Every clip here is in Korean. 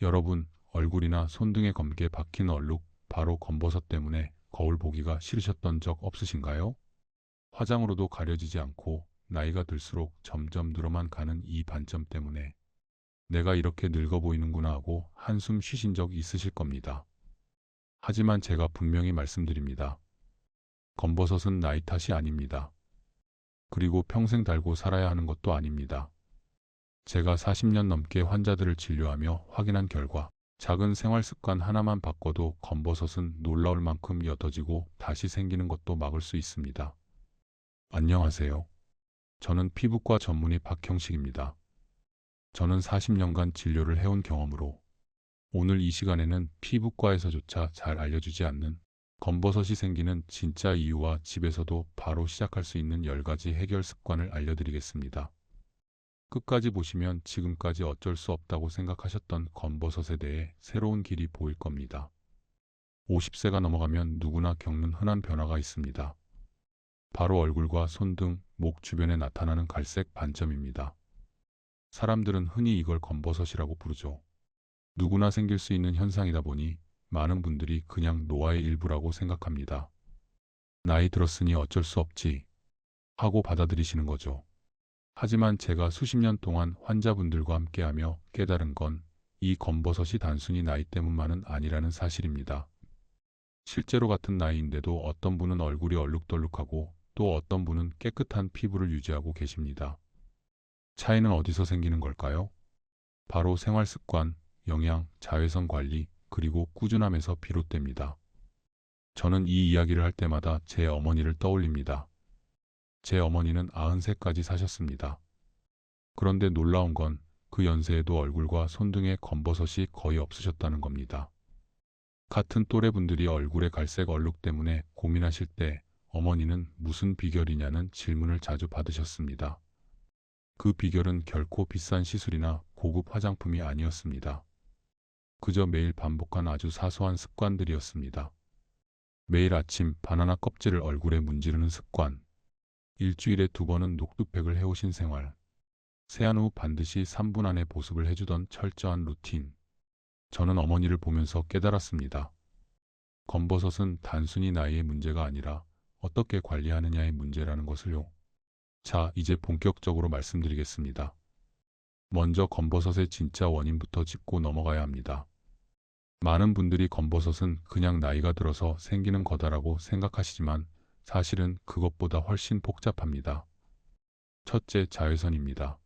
여러분, 얼굴이나 손등에 검게 박힌 얼룩, 바로 검버섯 때문에 거울 보기가 싫으셨던 적 없으신가요? 화장으로도 가려지지 않고 나이가 들수록 점점 늘어만 가는 이 반점 때문에 내가 이렇게 늙어 보이는구나 하고 한숨 쉬신 적 있으실 겁니다. 하지만 제가 분명히 말씀드립니다. 검버섯은 나이 탓이 아닙니다. 그리고 평생 달고 살아야 하는 것도 아닙니다. 제가 40년 넘게 환자들을 진료하며 확인한 결과 작은 생활 습관 하나만 바꿔도 검버섯은 놀라울 만큼 옅어지고 다시 생기는 것도 막을 수 있습니다. 안녕하세요. 저는 피부과 전문의 박형식입니다. 저는 40년간 진료를 해온 경험으로 오늘 이 시간에는 피부과에서조차 잘 알려주지 않는 검버섯이 생기는 진짜 이유와 집에서도 바로 시작할 수 있는 10가지 해결 습관을 알려드리겠습니다. 끝까지 보시면 지금까지 어쩔 수 없다고 생각하셨던 검버섯에 대해 새로운 길이 보일 겁니다. 50세가 넘어가면 누구나 겪는 흔한 변화가 있습니다. 바로 얼굴과 손등, 목 주변에 나타나는 갈색 반점입니다. 사람들은 흔히 이걸 검버섯이라고 부르죠. 누구나 생길 수 있는 현상이다 보니 많은 분들이 그냥 노화의 일부라고 생각합니다. 나이 들었으니 어쩔 수 없지 하고 받아들이시는 거죠. 하지만 제가 수십 년 동안 환자분들과 함께하며 깨달은 건 이 검버섯이 단순히 나이 때문만은 아니라는 사실입니다. 실제로 같은 나이인데도 어떤 분은 얼굴이 얼룩덜룩하고 또 어떤 분은 깨끗한 피부를 유지하고 계십니다. 차이는 어디서 생기는 걸까요? 바로 생활 습관, 영양, 자외선 관리, 그리고 꾸준함에서 비롯됩니다. 저는 이 이야기를 할 때마다 제 어머니를 떠올립니다. 제 어머니는 93까지 사셨습니다. 그런데 놀라운 건 그 연세에도 얼굴과 손등에 검버섯이 거의 없으셨다는 겁니다. 같은 또래 분들이 얼굴에 갈색 얼룩 때문에 고민하실 때 어머니는 무슨 비결이냐는 질문을 자주 받으셨습니다. 그 비결은 결코 비싼 시술이나 고급 화장품이 아니었습니다. 그저 매일 반복한 아주 사소한 습관들이었습니다. 매일 아침 바나나 껍질을 얼굴에 문지르는 습관, 일주일에 2번은 녹두팩을 해오신 생활, 세안 후 반드시 3분 안에 보습을 해주던 철저한 루틴. 저는 어머니를 보면서 깨달았습니다. 검버섯은 단순히 나이의 문제가 아니라 어떻게 관리하느냐의 문제라는 것을요. 자, 이제 본격적으로 말씀드리겠습니다. 먼저 검버섯의 진짜 원인부터 짚고 넘어가야 합니다. 많은 분들이 검버섯은 그냥 나이가 들어서 생기는 거다라고 생각하시지만 사실은 그것보다 훨씬 복잡합니다. 첫째, 자외선입니다.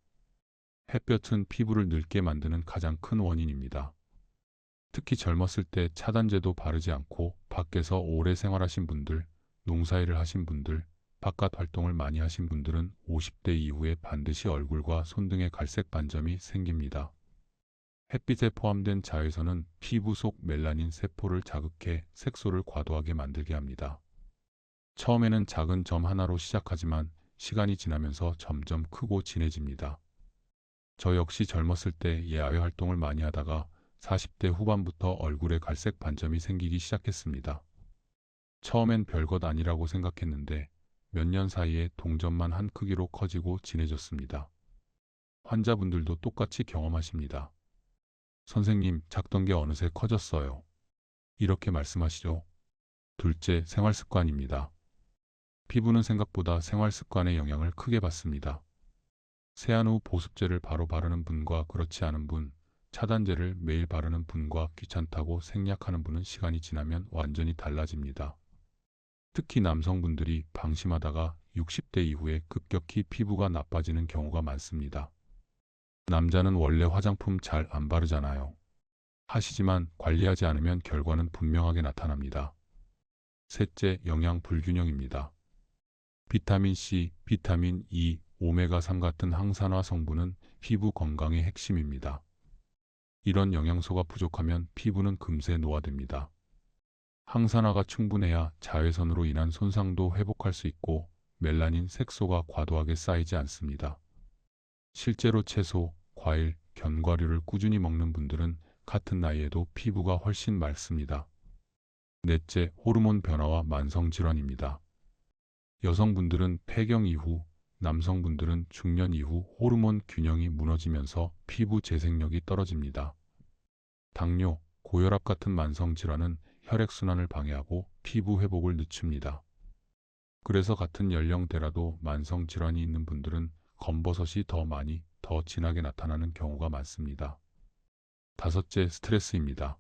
햇볕은 피부를 늙게 만드는 가장 큰 원인입니다. 특히 젊었을 때 차단제도 바르지 않고 밖에서 오래 생활하신 분들, 농사일을 하신 분들, 바깥 활동을 많이 하신 분들은 50대 이후에 반드시 얼굴과 손등에 갈색 반점이 생깁니다. 햇빛에 포함된 자외선은 피부 속 멜라닌 세포를 자극해 색소를 과도하게 만들게 합니다. 처음에는 작은 점 하나로 시작하지만 시간이 지나면서 점점 크고 진해집니다. 저 역시 젊었을 때 야외 활동을 많이 하다가 40대 후반부터 얼굴에 갈색 반점이 생기기 시작했습니다. 처음엔 별것 아니라고 생각했는데 몇 년 사이에 동전만 한 크기로 커지고 진해졌습니다. 환자분들도 똑같이 경험하십니다. 선생님, 작던 게 어느새 커졌어요. 이렇게 말씀하시죠. 둘째, 생활 습관입니다. 피부는 생각보다 생활 습관의 영향을 크게 받습니다. 세안 후 보습제를 바로 바르는 분과 그렇지 않은 분, 차단제를 매일 바르는 분과 귀찮다고 생략하는 분은 시간이 지나면 완전히 달라집니다. 특히 남성분들이 방심하다가 60대 이후에 급격히 피부가 나빠지는 경우가 많습니다. 남자는 원래 화장품 잘 안 바르잖아요. 하시지만 관리하지 않으면 결과는 분명하게 나타납니다. 셋째, 영양 불균형입니다. 비타민C, 비타민 E, 오메가3 같은 항산화 성분은 피부 건강의 핵심입니다. 이런 영양소가 부족하면 피부는 금세 노화됩니다. 항산화가 충분해야 자외선으로 인한 손상도 회복할 수 있고 멜라닌 색소가 과도하게 쌓이지 않습니다. 실제로 채소, 과일, 견과류를 꾸준히 먹는 분들은 같은 나이에도 피부가 훨씬 맑습니다. 넷째, 호르몬 변화와 만성질환입니다. 여성분들은 폐경 이후, 남성분들은 중년 이후 호르몬 균형이 무너지면서 피부 재생력이 떨어집니다. 당뇨, 고혈압 같은 만성 질환은 혈액순환을 방해하고 피부 회복을 늦춥니다. 그래서 같은 연령대라도 만성 질환이 있는 분들은 검버섯이 더 많이, 더 진하게 나타나는 경우가 많습니다. 다섯째, 스트레스입니다.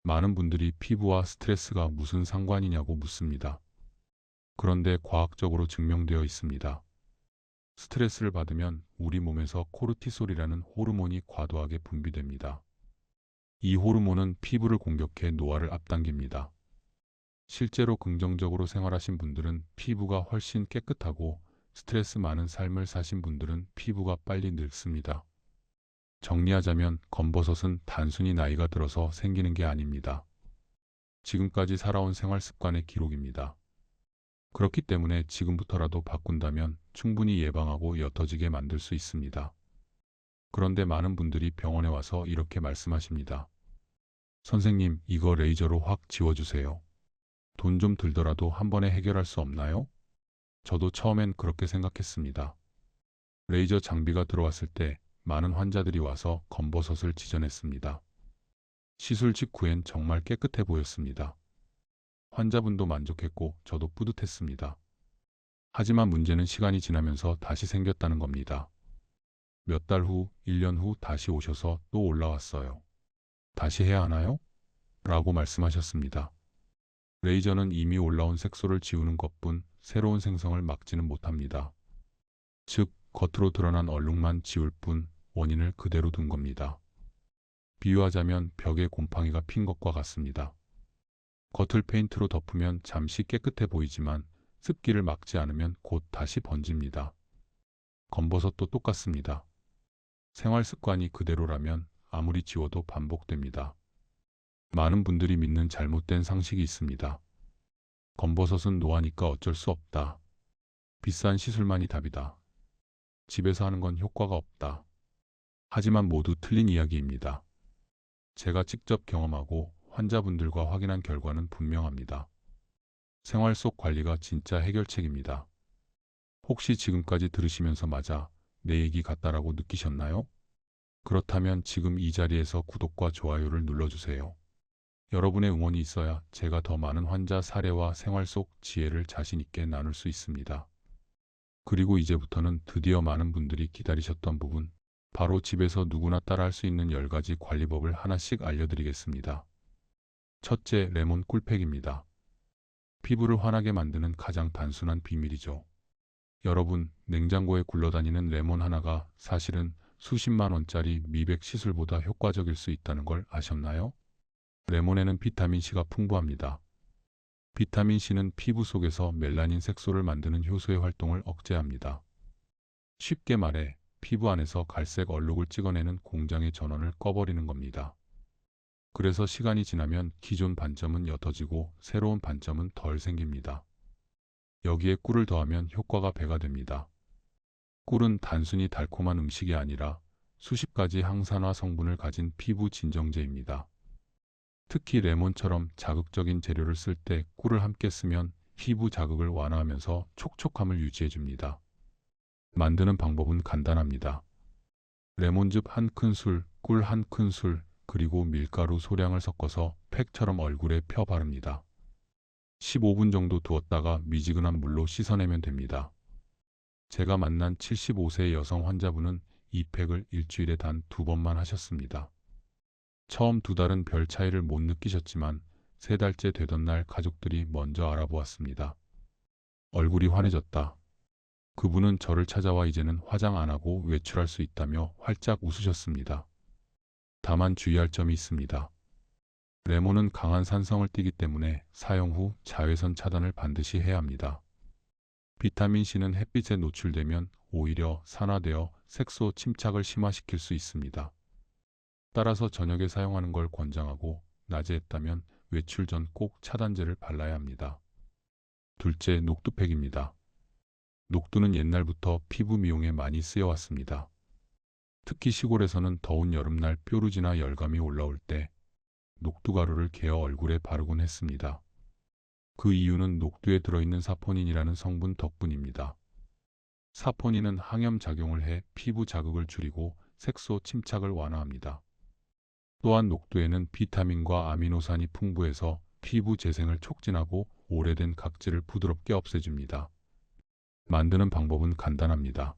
많은 분들이 피부와 스트레스가 무슨 상관이냐고 묻습니다. 그런데 과학적으로 증명되어 있습니다. 스트레스를 받으면 우리 몸에서 코르티솔이라는 호르몬이 과도하게 분비됩니다. 이 호르몬은 피부를 공격해 노화를 앞당깁니다. 실제로 긍정적으로 생활하신 분들은 피부가 훨씬 깨끗하고 스트레스 많은 삶을 사신 분들은 피부가 빨리 늙습니다. 정리하자면 검버섯은 단순히 나이가 들어서 생기는 게 아닙니다. 지금까지 살아온 생활 습관의 기록입니다. 그렇기 때문에 지금부터라도 바꾼다면 충분히 예방하고 옅어지게 만들 수 있습니다. 그런데 많은 분들이 병원에 와서 이렇게 말씀하십니다. 선생님, 이거 레이저로 확 지워주세요. 돈 좀 들더라도 한 번에 해결할 수 없나요? 저도 처음엔 그렇게 생각했습니다. 레이저 장비가 들어왔을 때 많은 환자들이 와서 검버섯을 지전했습니다. 시술 직후엔 정말 깨끗해 보였습니다. 환자분도 만족했고 저도 뿌듯했습니다. 하지만 문제는 시간이 지나면서 다시 생겼다는 겁니다. 몇 달 후, 1년 후 다시 오셔서 또 올라왔어요. 다시 해야 하나요? 라고 말씀하셨습니다. 레이저는 이미 올라온 색소를 지우는 것뿐 새로운 생성을 막지는 못합니다. 즉, 겉으로 드러난 얼룩만 지울 뿐 원인을 그대로 둔 겁니다. 비유하자면 벽에 곰팡이가 핀 것과 같습니다. 겉을 페인트로 덮으면 잠시 깨끗해 보이지만 습기를 막지 않으면 곧 다시 번집니다. 검버섯도 똑같습니다. 생활 습관이 그대로라면 아무리 지워도 반복됩니다. 많은 분들이 믿는 잘못된 상식이 있습니다. 검버섯은 노화니까 어쩔 수 없다. 비싼 시술만이 답이다. 집에서 하는 건 효과가 없다. 하지만 모두 틀린 이야기입니다. 제가 직접 경험하고 환자분들과 확인한 결과는 분명합니다. 생활 속 관리가 진짜 해결책입니다. 혹시 지금까지 들으시면서 맞아, 내 얘기 같다라고 느끼셨나요? 그렇다면 지금 이 자리에서 구독과 좋아요를 눌러주세요. 여러분의 응원이 있어야 제가 더 많은 환자 사례와 생활 속 지혜를 자신 있게 나눌 수 있습니다. 그리고 이제부터는 드디어 많은 분들이 기다리셨던 부분, 바로 집에서 누구나 따라할 수 있는 10가지 관리법을 하나씩 알려드리겠습니다. 첫째, 레몬 꿀팩입니다. 피부를 환하게 만드는 가장 단순한 비밀이죠. 여러분, 냉장고에 굴러다니는 레몬 하나가 사실은 수십만 원짜리 미백 시술보다 효과적일 수 있다는 걸 아셨나요? 레몬에는 비타민C가 풍부합니다. 비타민C는 피부 속에서 멜라닌 색소를 만드는 효소의 활동을 억제합니다. 쉽게 말해 피부 안에서 갈색 얼룩을 찍어내는 공장의 전원을 꺼버리는 겁니다. 그래서 시간이 지나면 기존 반점은 옅어지고 새로운 반점은 덜 생깁니다. 여기에 꿀을 더하면 효과가 배가 됩니다. 꿀은 단순히 달콤한 음식이 아니라 수십 가지 항산화 성분을 가진 피부 진정제입니다. 특히 레몬처럼 자극적인 재료를 쓸 때 꿀을 함께 쓰면 피부 자극을 완화하면서 촉촉함을 유지해줍니다. 만드는 방법은 간단합니다. 레몬즙 1큰술, 꿀 1큰술, 그리고 밀가루 소량을 섞어서 팩처럼 얼굴에 펴 바릅니다. 15분 정도 두었다가 미지근한 물로 씻어내면 됩니다. 제가 만난 75세 여성 환자분은 이 팩을 일주일에 단 2번만 하셨습니다. 처음 2달은 별 차이를 못 느끼셨지만 3달째 되던 날 가족들이 먼저 알아보았습니다. 얼굴이 환해졌다. 그분은 저를 찾아와 이제는 화장 안 하고 외출할 수 있다며 활짝 웃으셨습니다. 다만 주의할 점이 있습니다. 레몬은 강한 산성을 띠기 때문에 사용 후 자외선 차단을 반드시 해야 합니다. 비타민C는 햇빛에 노출되면 오히려 산화되어 색소 침착을 심화시킬 수 있습니다. 따라서 저녁에 사용하는 걸 권장하고 낮에 했다면 외출 전 꼭 차단제를 발라야 합니다. 둘째, 녹두팩입니다. 녹두는 옛날부터 피부 미용에 많이 쓰여왔습니다. 특히 시골에서는 더운 여름날 뾰루지나 열감이 올라올 때 녹두가루를 개어 얼굴에 바르곤 했습니다. 그 이유는 녹두에 들어있는 사포닌이라는 성분 덕분입니다. 사포닌은 항염작용을 해 피부 자극을 줄이고 색소 침착을 완화합니다. 또한 녹두에는 비타민과 아미노산이 풍부해서 피부 재생을 촉진하고 오래된 각질을 부드럽게 없애줍니다. 만드는 방법은 간단합니다.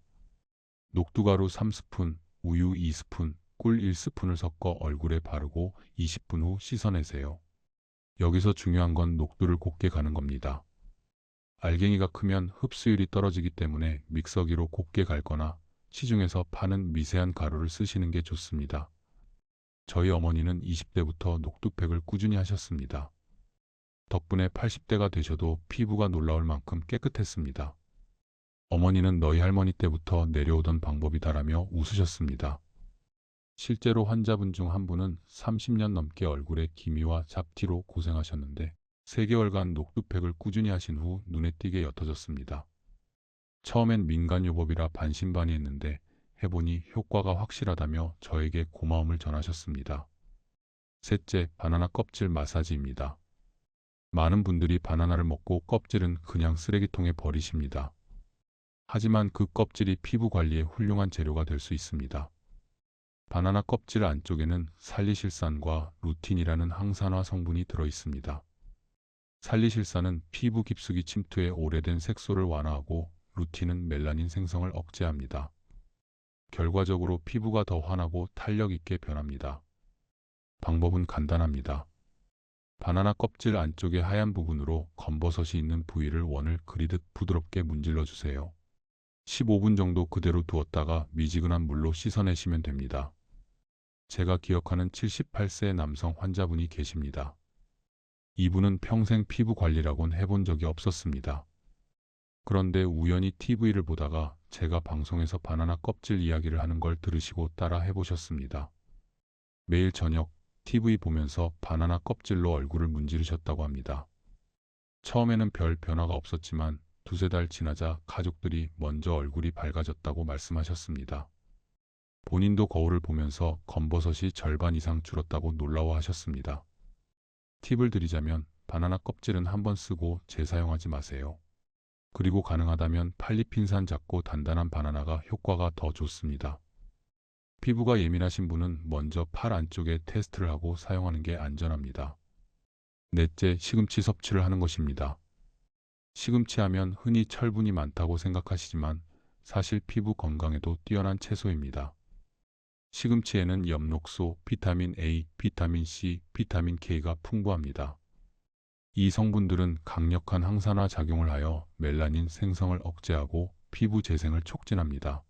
녹두가루 3스푼, 우유 2스푼, 꿀 1스푼을 섞어 얼굴에 바르고 20분 후 씻어내세요. 여기서 중요한 건 녹두를 곱게 가는 겁니다. 알갱이가 크면 흡수율이 떨어지기 때문에 믹서기로 곱게 갈거나 시중에서 파는 미세한 가루를 쓰시는 게 좋습니다. 저희 어머니는 20대부터 녹두팩을 꾸준히 하셨습니다. 덕분에 80대가 되셔도 피부가 놀라울 만큼 깨끗했습니다. 어머니는 너희 할머니 때부터 내려오던 방법이다라며 웃으셨습니다. 실제로 환자분 중 한 분은 30년 넘게 얼굴에 기미와 잡티로 고생하셨는데 3개월간 녹두팩을 꾸준히 하신 후 눈에 띄게 옅어졌습니다. 처음엔 민간요법이라 반신반의했는데 해보니 효과가 확실하다며 저에게 고마움을 전하셨습니다. 셋째, 바나나 껍질 마사지입니다. 많은 분들이 바나나를 먹고 껍질은 그냥 쓰레기통에 버리십니다. 하지만 그 껍질이 피부 관리에 훌륭한 재료가 될 수 있습니다. 바나나 껍질 안쪽에는 살리실산과 루틴이라는 항산화 성분이 들어 있습니다. 살리실산은 피부 깊숙이 침투해 오래된 색소를 완화하고 루틴은 멜라닌 생성을 억제합니다. 결과적으로 피부가 더 환하고 탄력 있게 변합니다. 방법은 간단합니다. 바나나 껍질 안쪽의 하얀 부분으로 검버섯이 있는 부위를 원을 그리듯 부드럽게 문질러 주세요. 15분 정도 그대로 두었다가 미지근한 물로 씻어내시면 됩니다. 제가 기억하는 78세 남성 환자분이 계십니다. 이분은 평생 피부 관리라곤 해본 적이 없었습니다. 그런데 우연히 TV를 보다가 제가 방송에서 바나나 껍질 이야기를 하는 걸 들으시고 따라 해보셨습니다. 매일 저녁 TV 보면서 바나나 껍질로 얼굴을 문지르셨다고 합니다. 처음에는 별 변화가 없었지만 두세 달 지나자 가족들이 먼저 얼굴이 밝아졌다고 말씀하셨습니다. 본인도 거울을 보면서 검버섯이 절반 이상 줄었다고 놀라워하셨습니다. 팁을 드리자면 바나나 껍질은 한번 쓰고 재사용하지 마세요. 그리고 가능하다면 팔리핀산 작고 단단한 바나나가 효과가 더 좋습니다. 피부가 예민하신 분은 먼저 팔 안쪽에 테스트를 하고 사용하는 게 안전합니다. 넷째, 시금치 섭취를 하는 것입니다. 시금치 하면 흔히 철분이 많다고 생각하시지만 사실 피부 건강에도 뛰어난 채소입니다. 시금치에는 엽록소, 비타민 A, 비타민 C, 비타민 K가 풍부합니다. 이 성분들은 강력한 항산화 작용을 하여 멜라닌 생성을 억제하고 피부 재생을 촉진합니다.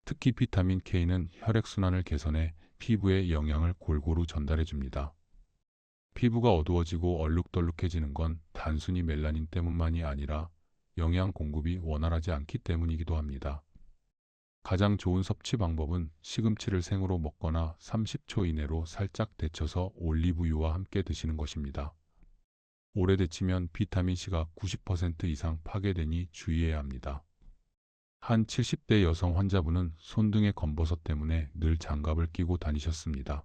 특히 비타민 K는 혈액순환을 개선해 피부에 영양을 골고루 전달해 줍니다. 피부가 어두워지고 얼룩덜룩해지는 건 단순히 멜라닌 때문만이 아니라 영양 공급이 원활하지 않기 때문이기도 합니다. 가장 좋은 섭취 방법은 시금치를 생으로 먹거나 30초 이내로 살짝 데쳐서 올리브유와 함께 드시는 것입니다. 오래 데치면 비타민C가 90% 이상 파괴되니 주의해야 합니다. 한 70대 여성 환자분은 손등의 검버섯 때문에 늘 장갑을 끼고 다니셨습니다.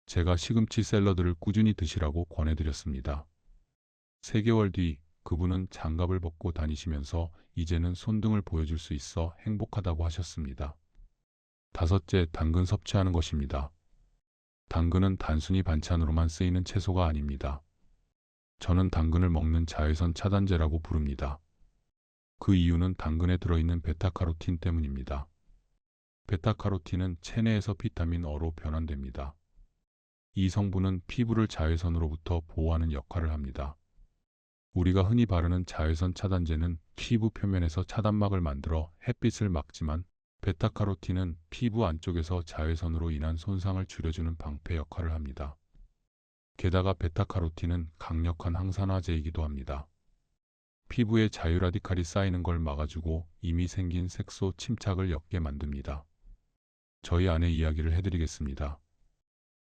제가 시금치 샐러드를 꾸준히 드시라고 권해드렸습니다. 3개월 뒤 그분은 장갑을 벗고 다니시면서 이제는 손등을 보여줄 수 있어 행복하다고 하셨습니다. 다섯째, 당근 섭취하는 것입니다. 당근은 단순히 반찬으로만 쓰이는 채소가 아닙니다. 저는 당근을 먹는 자외선 차단제라고 부릅니다. 그 이유는 당근에 들어있는 베타카로틴 때문입니다. 베타카로틴은 체내에서 비타민 어로 변환됩니다. 이 성분은 피부를 자외선으로부터 보호하는 역할을 합니다. 우리가 흔히 바르는 자외선 차단제는 피부 표면에서 차단막을 만들어 햇빛을 막지만 베타카로틴은 피부 안쪽에서 자외선으로 인한 손상을 줄여주는 방패 역할을 합니다. 게다가 베타카로틴은 강력한 항산화제이기도 합니다. 피부에 자유라디칼이 쌓이는 걸 막아주고 이미 생긴 색소 침착을 옅게 만듭니다. 저희 아내 이야기를 해드리겠습니다.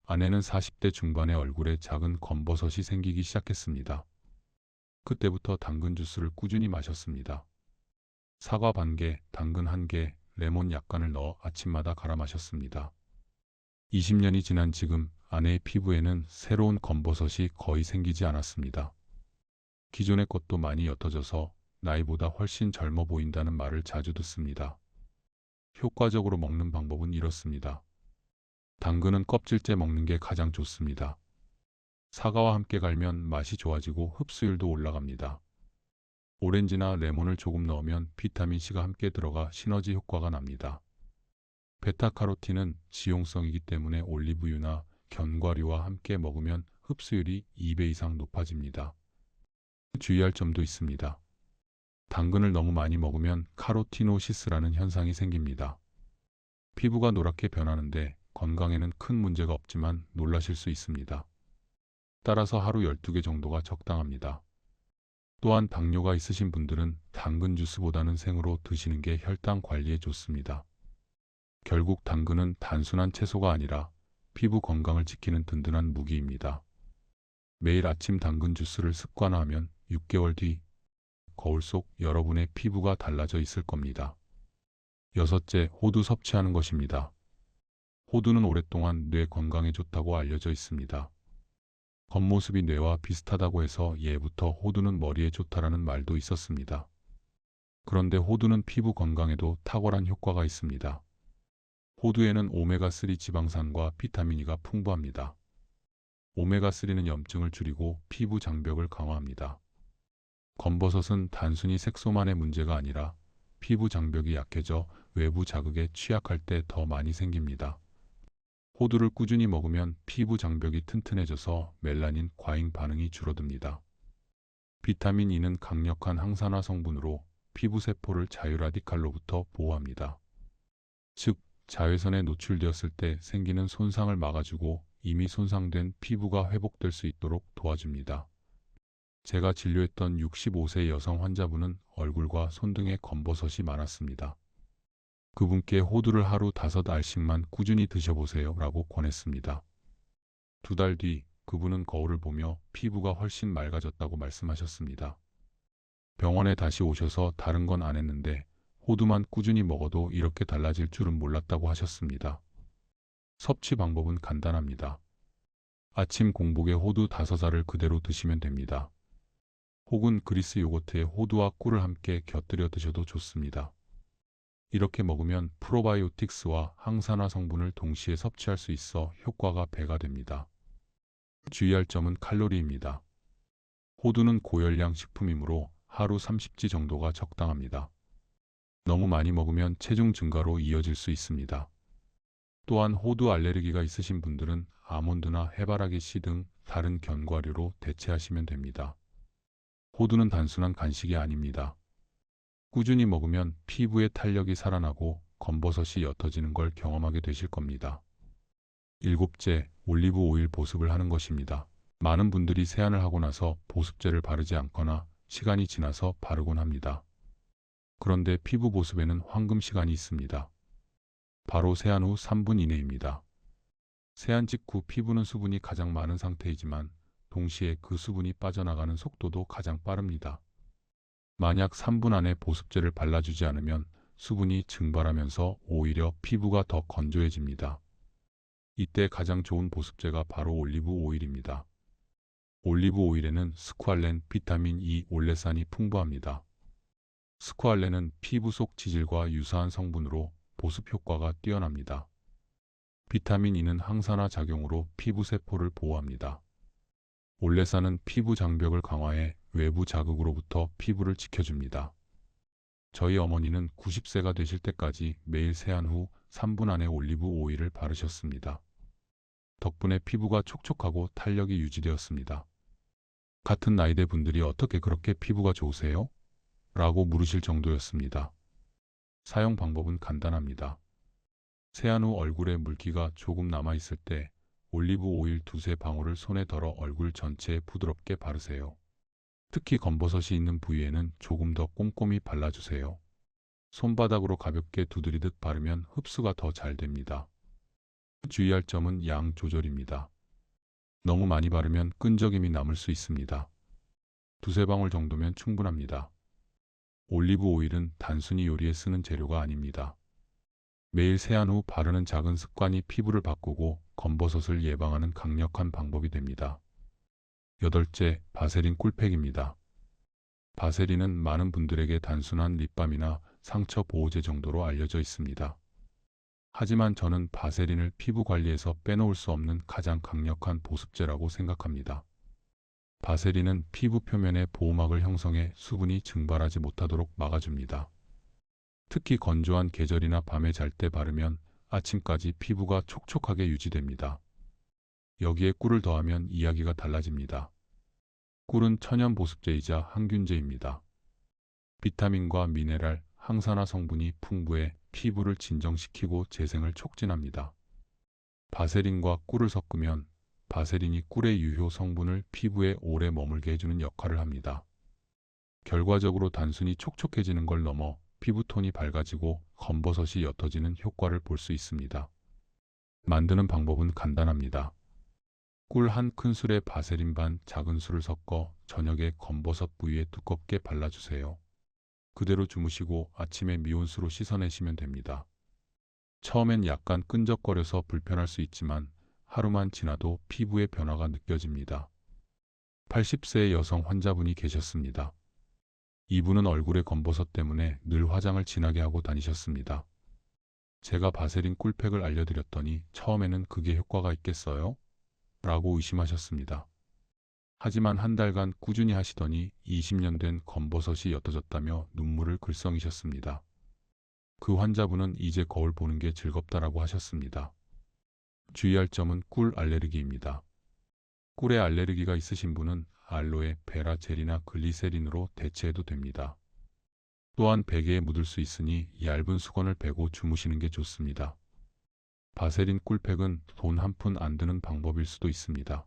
아내는 40대 중반에 얼굴에 작은 검버섯이 생기기 시작했습니다. 그때부터 당근 주스를 꾸준히 마셨습니다. 사과 반 개, 당근 1개, 레몬 약간을 넣어 아침마다 갈아 마셨습니다. 20년이 지난 지금 아내의 피부에는 새로운 검버섯이 거의 생기지 않았습니다. 기존의 것도 많이 옅어져서 나이보다 훨씬 젊어 보인다는 말을 자주 듣습니다. 효과적으로 먹는 방법은 이렇습니다. 당근은 껍질째 먹는 게 가장 좋습니다. 사과와 함께 갈면 맛이 좋아지고 흡수율도 올라갑니다. 오렌지나 레몬을 조금 넣으면 비타민C가 함께 들어가 시너지 효과가 납니다. 베타카로틴은 지용성이기 때문에 올리브유나 견과류와 함께 먹으면 흡수율이 2배 이상 높아집니다. 주의할 점도 있습니다. 당근을 너무 많이 먹으면 카로티노시스라는 현상이 생깁니다. 피부가 노랗게 변하는데 건강에는 큰 문제가 없지만 놀라실 수 있습니다. 따라서 하루 12개 정도가 적당합니다. 또한 당뇨가 있으신 분들은 당근 주스보다는 생으로 드시는 게 혈당 관리에 좋습니다. 결국 당근은 단순한 채소가 아니라 피부 건강을 지키는 든든한 무기입니다. 매일 아침 당근 주스를 습관화하면 6개월 뒤 거울 속 여러분의 피부가 달라져 있을 겁니다. 여섯째, 호두 섭취하는 것입니다. 호두는 오랫동안 뇌 건강에 좋다고 알려져 있습니다. 겉모습이 뇌와 비슷하다고 해서 예부터 호두는 머리에 좋다라는 말도 있었습니다. 그런데 호두는 피부 건강에도 탁월한 효과가 있습니다. 호두에는 오메가3 지방산과 비타민E가 풍부합니다. 오메가3는 염증을 줄이고 피부 장벽을 강화합니다. 검버섯은 단순히 색소만의 문제가 아니라 피부 장벽이 약해져 외부 자극에 취약할 때 더 많이 생깁니다. 호두를 꾸준히 먹으면 피부 장벽이 튼튼해져서 멜라닌 과잉 반응이 줄어듭니다. 비타민 E는 강력한 항산화 성분으로 피부 세포를 자유라디칼로부터 보호합니다. 즉, 자외선에 노출되었을 때 생기는 손상을 막아주고 이미 손상된 피부가 회복될 수 있도록 도와줍니다. 제가 진료했던 65세 여성 환자분은 얼굴과 손등에 검버섯이 많았습니다. 그분께 호두를 하루 5알씩만 꾸준히 드셔보세요 라고 권했습니다. 2달 뒤 그분은 거울을 보며 피부가 훨씬 맑아졌다고 말씀하셨습니다. 병원에 다시 오셔서 다른 건 안 했는데 호두만 꾸준히 먹어도 이렇게 달라질 줄은 몰랐다고 하셨습니다. 섭취 방법은 간단합니다. 아침 공복에 호두 5알을 그대로 드시면 됩니다. 혹은 그리스 요거트에 호두와 꿀을 함께 곁들여 드셔도 좋습니다. 이렇게 먹으면 프로바이오틱스와 항산화 성분을 동시에 섭취할 수 있어 효과가 배가 됩니다. 주의할 점은 칼로리입니다. 호두는 고열량 식품이므로 하루 30지 정도가 적당합니다. 너무 많이 먹으면 체중 증가로 이어질 수 있습니다. 또한 호두 알레르기가 있으신 분들은 아몬드나 해바라기 씨 등 다른 견과류로 대체하시면 됩니다. 호두는 단순한 간식이 아닙니다. 꾸준히 먹으면 피부의 탄력이 살아나고 검버섯이 옅어지는 걸 경험하게 되실 겁니다. 7째, 올리브 오일 보습을 하는 것입니다. 많은 분들이 세안을 하고 나서 보습제를 바르지 않거나 시간이 지나서 바르곤 합니다. 그런데 피부 보습에는 황금 시간이 있습니다. 바로 세안 후 3분 이내입니다. 세안 직후 피부는 수분이 가장 많은 상태이지만 동시에 그 수분이 빠져나가는 속도도 가장 빠릅니다. 만약 3분 안에 보습제를 발라주지 않으면 수분이 증발하면서 오히려 피부가 더 건조해집니다. 이때 가장 좋은 보습제가 바로 올리브 오일입니다. 올리브 오일에는 스쿠알렌, 비타민 E, 올레산이 풍부합니다. 스쿠알렌은 피부 속 지질과 유사한 성분으로 보습 효과가 뛰어납니다. 비타민 E는 항산화 작용으로 피부 세포를 보호합니다. 올레산은 피부 장벽을 강화해 외부 자극으로부터 피부를 지켜줍니다. 저희 어머니는 90세가 되실 때까지 매일 세안 후 3분 안에 올리브 오일을 바르셨습니다. 덕분에 피부가 촉촉하고 탄력이 유지되었습니다. 같은 나이대 분들이 어떻게 그렇게 피부가 좋으세요? 라고 물으실 정도였습니다. 사용 방법은 간단합니다. 세안 후 얼굴에 물기가 조금 남아있을 때 올리브 오일 2-3방울을 손에 덜어 얼굴 전체에 부드럽게 바르세요. 특히 검버섯이 있는 부위에는 조금 더 꼼꼼히 발라주세요. 손바닥으로 가볍게 두드리듯 바르면 흡수가 더 잘 됩니다. 주의할 점은 양 조절입니다. 너무 많이 바르면 끈적임이 남을 수 있습니다. 2-3방울 정도면 충분합니다. 올리브 오일은 단순히 요리에 쓰는 재료가 아닙니다. 매일 세안 후 바르는 작은 습관이 피부를 바꾸고 검버섯을 예방하는 강력한 방법이 됩니다. 8째, 바세린 꿀팩입니다. 바세린은 많은 분들에게 단순한 립밤이나 상처 보호제 정도로 알려져 있습니다. 하지만 저는 바세린을 피부 관리에서 빼놓을 수 없는 가장 강력한 보습제라고 생각합니다. 바세린은 피부 표면에 보호막을 형성해 수분이 증발하지 못하도록 막아줍니다. 특히 건조한 계절이나 밤에 잘 때 바르면 아침까지 피부가 촉촉하게 유지됩니다. 여기에 꿀을 더하면 이야기가 달라집니다. 꿀은 천연 보습제이자 항균제입니다. 비타민과 미네랄, 항산화 성분이 풍부해 피부를 진정시키고 재생을 촉진합니다. 바세린과 꿀을 섞으면 바세린이 꿀의 유효 성분을 피부에 오래 머물게 해주는 역할을 합니다. 결과적으로 단순히 촉촉해지는 걸 넘어 피부톤이 밝아지고 검버섯이 옅어지는 효과를 볼 수 있습니다. 만드는 방법은 간단합니다. 꿀 한 큰술에 바세린 반 작은 술을 섞어 저녁에 검버섯 부위에 두껍게 발라주세요. 그대로 주무시고 아침에 미온수로 씻어내시면 됩니다. 처음엔 약간 끈적거려서 불편할 수 있지만 하루만 지나도 피부의 변화가 느껴집니다. 80세의 여성 환자분이 계셨습니다. 이분은 얼굴에 검버섯 때문에 늘 화장을 진하게 하고 다니셨습니다. 제가 바세린 꿀팩을 알려드렸더니 처음에는 그게 효과가 있겠어요? 라고 의심하셨습니다. 하지만 한 달간 꾸준히 하시더니 20년 된 검버섯이 옅어졌다며 눈물을 글썽이셨습니다. 그 환자분은 이제 거울 보는 게 즐겁다라고 하셨습니다. 주의할 점은 꿀 알레르기입니다. 꿀에 알레르기가 있으신 분은 알로에, 베라 젤이나 글리세린으로 대체해도 됩니다. 또한 베개에 묻을 수 있으니 얇은 수건을 베고 주무시는 게 좋습니다. 바세린 꿀팩은 돈 한 푼 안 드는 방법일 수도 있습니다.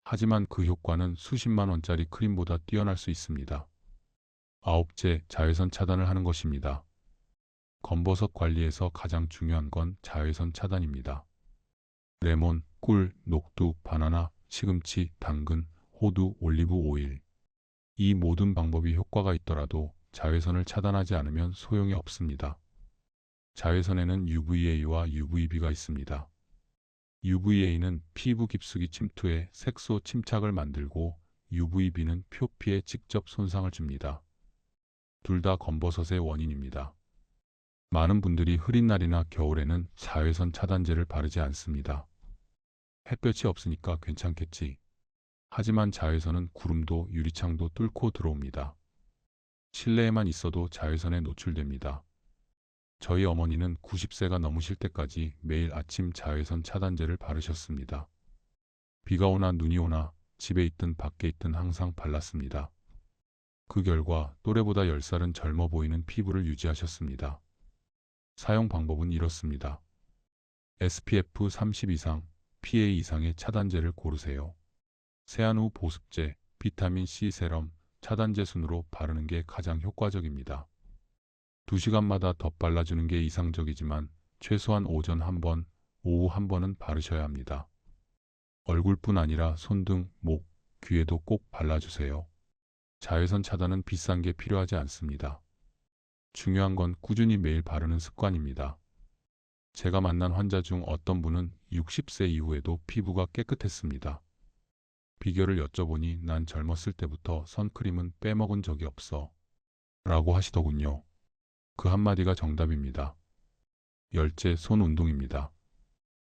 하지만 그 효과는 수십만 원짜리 크림보다 뛰어날 수 있습니다. 아홉째, 자외선 차단을 하는 것입니다. 검버섯 관리에서 가장 중요한 건 자외선 차단입니다. 레몬, 꿀, 녹두, 바나나, 시금치, 당근, 호두, 올리브 오일. 이 모든 방법이 효과가 있더라도 자외선을 차단하지 않으면 소용이 없습니다. 자외선에는 UVA와 UVB가 있습니다. UVA는 피부 깊숙이 침투해 색소 침착을 만들고 UVB는 표피에 직접 손상을 줍니다. 둘 다 검버섯의 원인입니다. 많은 분들이 흐린 날이나 겨울에는 자외선 차단제를 바르지 않습니다. 햇볕이 없으니까 괜찮겠지. 하지만 자외선은 구름도 유리창도 뚫고 들어옵니다. 실내에만 있어도 자외선에 노출됩니다. 저희 어머니는 90세가 넘으실 때까지 매일 아침 자외선 차단제를 바르셨습니다. 비가 오나 눈이 오나 집에 있든 밖에 있든 항상 발랐습니다. 그 결과 또래보다 10살은 젊어 보이는 피부를 유지하셨습니다. 사용 방법은 이렇습니다. SPF 30 이상, PA 이상의 차단제를 고르세요. 세안 후 보습제, 비타민C 세럼, 차단제 순으로 바르는 게 가장 효과적입니다. 2시간마다 덧발라주는 게 이상적이지만 최소한 오전 한 번, 오후 한 번은 바르셔야 합니다. 얼굴뿐 아니라 손등, 목, 귀에도 꼭 발라주세요. 자외선 차단은 비싼 게 필요하지 않습니다. 중요한 건 꾸준히 매일 바르는 습관입니다. 제가 만난 환자 중 어떤 분은 60세 이후에도 피부가 깨끗했습니다. 비결을 여쭤보니 난 젊었을 때부터 선크림은 빼먹은 적이 없어 라고 하시더군요. 그 한마디가 정답입니다. 열째, 손 운동입니다.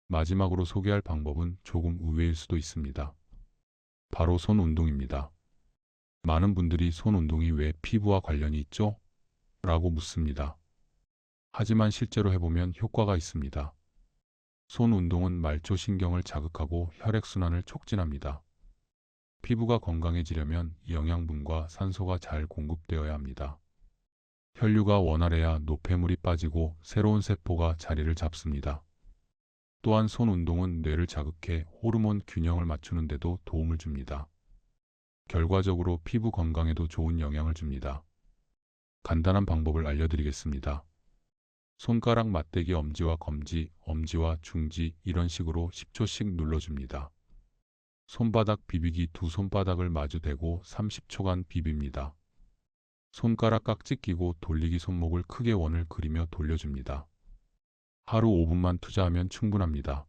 마지막으로 소개할 방법은 조금 의외일 수도 있습니다. 바로 손 운동입니다. 많은 분들이 손 운동이 왜 피부와 관련이 있죠? 라고 묻습니다. 하지만 실제로 해보면 효과가 있습니다. 손 운동은 말초신경을 자극하고 혈액순환을 촉진합니다. 피부가 건강해지려면 영양분과 산소가 잘 공급되어야 합니다. 혈류가 원활해야 노폐물이 빠지고 새로운 세포가 자리를 잡습니다. 또한 손 운동은 뇌를 자극해 호르몬 균형을 맞추는 데도 도움을 줍니다. 결과적으로 피부 건강에도 좋은 영향을 줍니다. 간단한 방법을 알려드리겠습니다. 손가락 맞대기 엄지와 검지, 엄지와 중지 이런 식으로 10초씩 눌러줍니다. 손바닥 비비기 두 손바닥을 마주 대고 30초간 비빕니다. 손가락 깍지 끼고 돌리기 손목을 크게 원을 그리며 돌려줍니다. 하루 5분만 투자하면 충분합니다.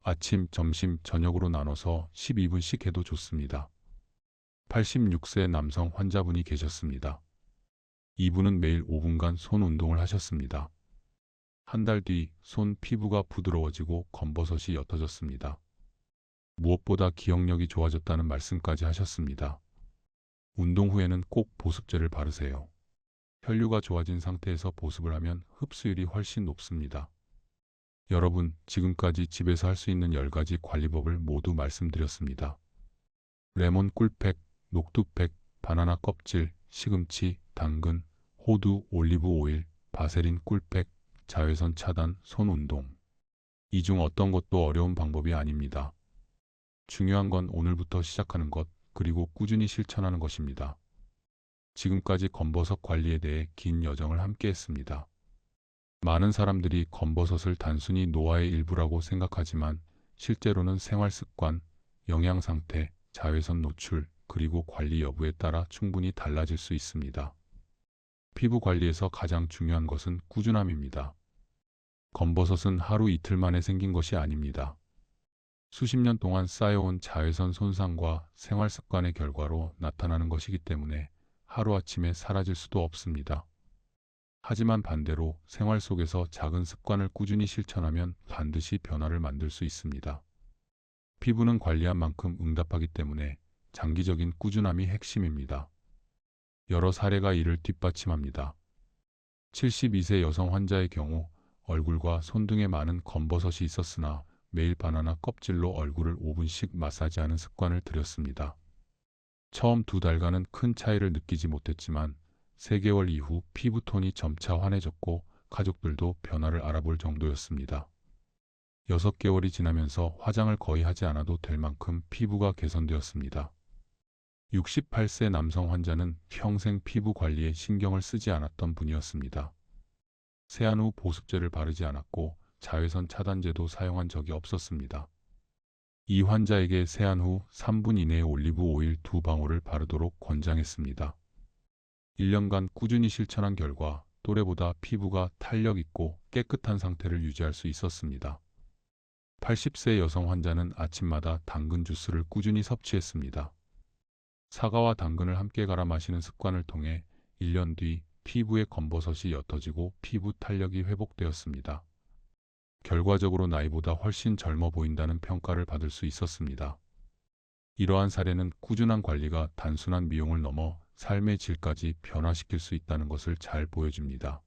아침, 점심, 저녁으로 나눠서 12분씩 해도 좋습니다. 86세 남성 환자분이 계셨습니다. 이분은 매일 5분간 손 운동을 하셨습니다. 한 달 뒤 손 피부가 부드러워지고 검버섯이 옅어졌습니다. 무엇보다 기억력이 좋아졌다는 말씀까지 하셨습니다. 운동 후에는 꼭 보습제를 바르세요. 혈류가 좋아진 상태에서 보습을 하면 흡수율이 훨씬 높습니다. 여러분, 지금까지 집에서 할 수 있는 10가지 관리법을 모두 말씀드렸습니다. 레몬 꿀팩, 녹두팩, 바나나 껍질, 시금치, 당근, 호두, 올리브 오일, 바세린 꿀팩, 자외선 차단, 손 운동. 이 중 어떤 것도 어려운 방법이 아닙니다. 중요한 건 오늘부터 시작하는 것, 그리고 꾸준히 실천하는 것입니다. 지금까지 검버섯 관리에 대해 긴 여정을 함께 했습니다. 많은 사람들이 검버섯을 단순히 노화의 일부라고 생각하지만 실제로는 생활 습관, 영양 상태, 자외선 노출, 그리고 관리 여부에 따라 충분히 달라질 수 있습니다. 피부 관리에서 가장 중요한 것은 꾸준함입니다. 검버섯은 하루 이틀 만에 생긴 것이 아닙니다. 수십 년 동안 쌓여온 자외선 손상과 생활 습관의 결과로 나타나는 것이기 때문에 하루아침에 사라질 수도 없습니다. 하지만 반대로 생활 속에서 작은 습관을 꾸준히 실천하면 반드시 변화를 만들 수 있습니다. 피부는 관리한 만큼 응답하기 때문에 장기적인 꾸준함이 핵심입니다. 여러 사례가 이를 뒷받침합니다. 72세 여성 환자의 경우 얼굴과 손등에 많은 검버섯이 있었으나 매일 바나나 껍질로 얼굴을 5분씩 마사지하는 습관을 들였습니다. 처음 2달간은 큰 차이를 느끼지 못했지만 3개월 이후 피부톤이 점차 환해졌고 가족들도 변화를 알아볼 정도였습니다. 6개월이 지나면서 화장을 거의 하지 않아도 될 만큼 피부가 개선되었습니다. 68세 남성 환자는 평생 피부 관리에 신경을 쓰지 않았던 분이었습니다. 세안 후 보습제를 바르지 않았고 자외선 차단제도 사용한 적이 없었습니다. 이 환자에게 세안 후 3분 이내에 올리브 오일 2방울을 바르도록 권장했습니다. 1년간 꾸준히 실천한 결과 또래보다 피부가 탄력 있고 깨끗한 상태를 유지할 수 있었습니다. 80세 여성 환자는 아침마다 당근 주스를 꾸준히 섭취했습니다. 사과와 당근을 함께 갈아 마시는 습관을 통해 1년 뒤 피부의 검버섯이 옅어지고 피부 탄력이 회복되었습니다. 결과적으로 나이보다 훨씬 젊어 보인다는 평가를 받을 수 있었습니다. 이러한 사례는 꾸준한 관리가 단순한 미용을 넘어 삶의 질까지 변화시킬 수 있다는 것을 잘 보여줍니다.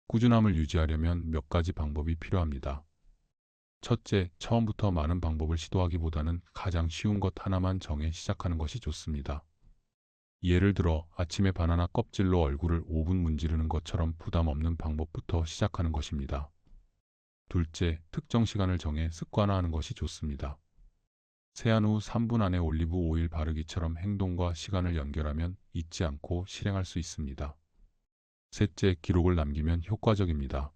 꾸준함을 유지하려면 몇 가지 방법이 필요합니다. 첫째, 처음부터 많은 방법을 시도하기보다는 가장 쉬운 것 하나만 정해 시작하는 것이 좋습니다. 예를 들어 아침에 바나나 껍질로 얼굴을 5분 문지르는 것처럼 부담 없는 방법부터 시작하는 것입니다. 둘째, 특정 시간을 정해 습관화하는 것이 좋습니다. 세안 후 3분 안에 올리브 오일 바르기처럼 행동과 시간을 연결하면 잊지 않고 실행할 수 있습니다. 셋째, 기록을 남기면 효과적입니다.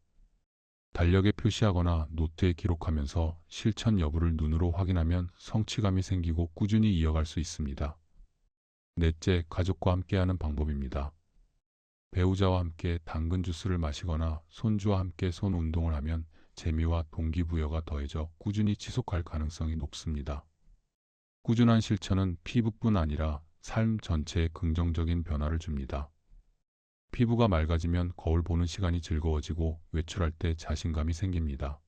달력에 표시하거나 노트에 기록하면서 실천 여부를 눈으로 확인하면 성취감이 생기고 꾸준히 이어갈 수 있습니다. 넷째, 가족과 함께하는 방법입니다. 배우자와 함께 당근 주스를 마시거나 손주와 함께 손 운동을 하면 재미와 동기부여가 더해져 꾸준히 지속할 가능성이 높습니다. 꾸준한 실천은 피부뿐 아니라 삶 전체에 긍정적인 변화를 줍니다. 피부가 맑아지면 거울 보는 시간이 즐거워지고 외출할 때 자신감이 생깁니다.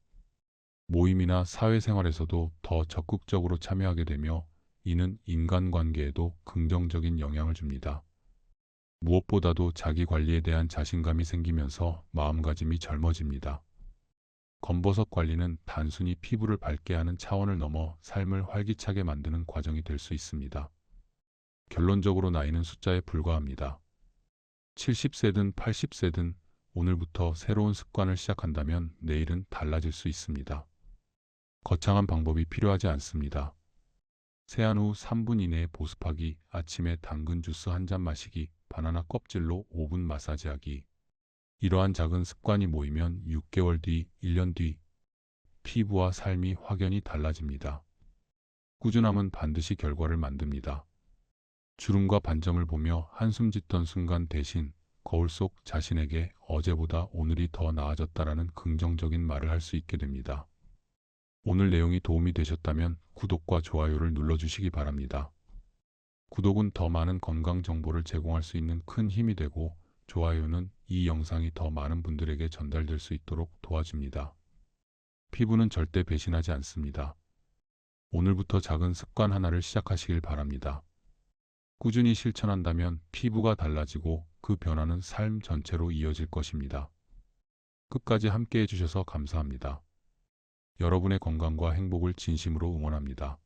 모임이나 사회생활에서도 더 적극적으로 참여하게 되며 이는 인간관계에도 긍정적인 영향을 줍니다. 무엇보다도 자기 관리에 대한 자신감이 생기면서 마음가짐이 젊어집니다. 검버섯 관리는 단순히 피부를 밝게 하는 차원을 넘어 삶을 활기차게 만드는 과정이 될 수 있습니다. 결론적으로 나이는 숫자에 불과합니다. 70세든 80세든 오늘부터 새로운 습관을 시작한다면 내일은 달라질 수 있습니다. 거창한 방법이 필요하지 않습니다. 세안 후 3분 이내에 보습하기, 아침에 당근 주스 한 잔 마시기, 바나나 껍질로 5분 마사지하기. 이러한 작은 습관이 모이면 6개월 뒤, 1년 뒤 피부와 삶이 확연히 달라집니다. 꾸준함은 반드시 결과를 만듭니다. 주름과 반점을 보며 한숨 짓던 순간 대신 거울 속 자신에게 어제보다 오늘이 더 나아졌다라는 긍정적인 말을 할 수 있게 됩니다. 오늘 내용이 도움이 되셨다면 구독과 좋아요를 눌러주시기 바랍니다. 구독은 더 많은 건강 정보를 제공할 수 있는 큰 힘이 되고 좋아요는 이 영상이 더 많은 분들에게 전달될 수 있도록 도와줍니다. 피부는 절대 배신하지 않습니다. 오늘부터 작은 습관 하나를 시작하시길 바랍니다. 꾸준히 실천한다면 피부가 달라지고 그 변화는 삶 전체로 이어질 것입니다. 끝까지 함께 해주셔서 감사합니다. 여러분의 건강과 행복을 진심으로 응원합니다.